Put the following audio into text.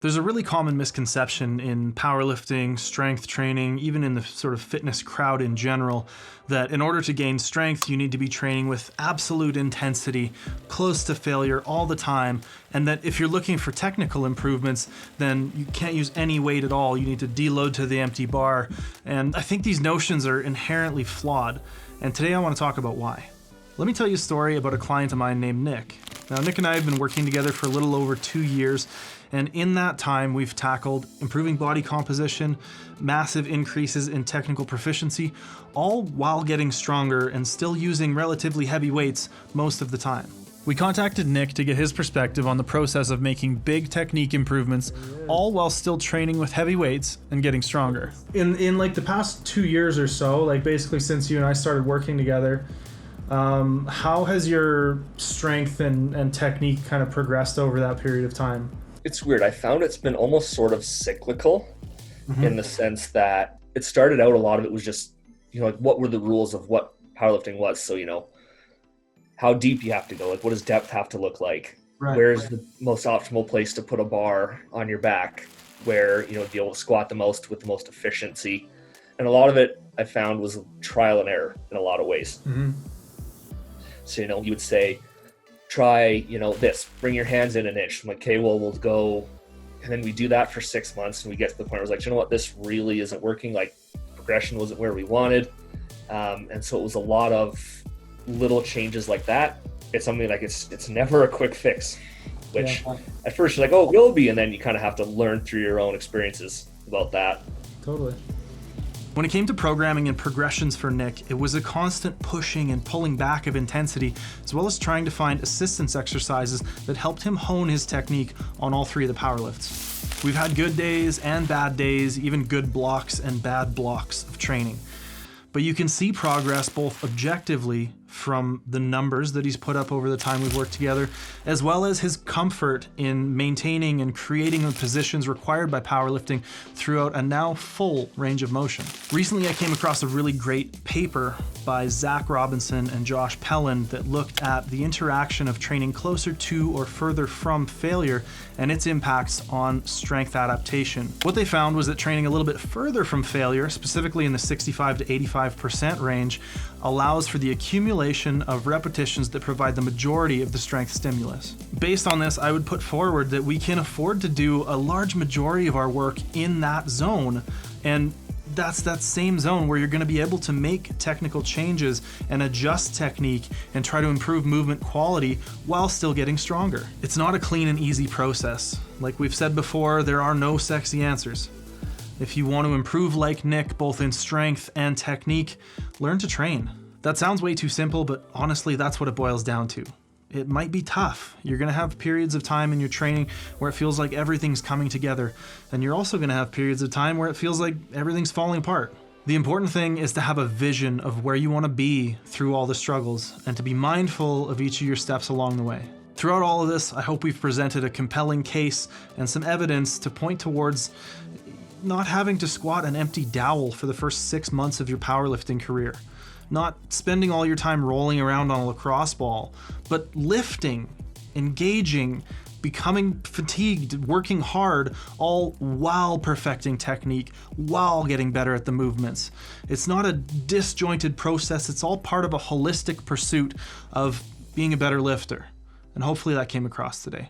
There's a really common misconception in powerlifting, strength training, even in the sort of fitness crowd in general, that in order to gain strength, you need to be training with absolute intensity, close to failure all the time, and that if you're looking for technical improvements, then you can't use any weight at all. You need to deload to the empty bar. And I think these notions are inherently flawed. And today I want to talk about why. Let me tell you a story about a client of mine named Nick. Now, Nick and I have been working together for a little over 2 years, and in that time, we've tackled improving body composition, massive increases in technical proficiency, all while getting stronger and still using relatively heavy weights most of the time. We contacted Nick to get his perspective on the process of making big technique improvements, all while still training with heavy weights and getting stronger. In like the past 2 years or so, like basically since you and I started working together, how has your strength and technique kind of progressed over that period of time? It's weird. I found it's been almost sort of cyclical in the sense that it started out, a lot of it was just, like what were the rules of what powerlifting was? So, how deep you have to go, like what does depth have to look like? Right. Where's the most optimal place to put a bar on your back where, be able to squat the most with the most efficiency? And a lot of it I found was trial and error in a lot of ways. So, you would say, try, this, bring your hands in an inch. I'm like, okay, well, we'll go. And then we do that for 6 months and we get to the point where it's like, you know what, this really isn't working. Like progression wasn't where we wanted. And so it was a lot of little changes like that. It's something like it's never a quick fix, which at first you're like, oh, it will be. And then you kind of have to learn through your own experiences about that. Totally. When it came to programming and progressions for Nick, it was a constant pushing and pulling back of intensity, as well as trying to find assistance exercises that helped him hone his technique on all three of the power lifts. We've had good days and bad days, even good blocks and bad blocks of training. But you can see progress both objectively from the numbers that he's put up over the time we've worked together, as well as his comfort in maintaining and creating the positions required by powerlifting throughout a now full range of motion. Recently, I came across a really great paper by Zach Robinson and Josh Pellin that looked at the interaction of training closer to or further from failure and its impacts on strength adaptation. What they found was that training a little bit further from failure, specifically in the 65 to 85% range, allows for the accumulation of repetitions that provide the majority of the strength stimulus. Based on this, I would put forward that we can afford to do a large majority of our work in that zone, and that's that same zone where you're going to be able to make technical changes and adjust technique and try to improve movement quality while still getting stronger. It's not a clean and easy process. Like we've said before, there are no sexy answers. If you want to improve like Nick, both in strength and technique, learn to train. That sounds way too simple, but honestly, that's what it boils down to. It might be tough. You're gonna have periods of time in your training where it feels like everything's coming together, and you're also gonna have periods of time where it feels like everything's falling apart. The important thing is to have a vision of where you wanna be through all the struggles, and to be mindful of each of your steps along the way. Throughout all of this, I hope we've presented a compelling case and some evidence to point towards not having to squat an empty dowel for the first 6 months of your powerlifting career. Not spending all your time rolling around on a lacrosse ball, but lifting, engaging, becoming fatigued, working hard, all while perfecting technique, while getting better at the movements. It's not a disjointed process, it's all part of a holistic pursuit of being a better lifter. And hopefully that came across today.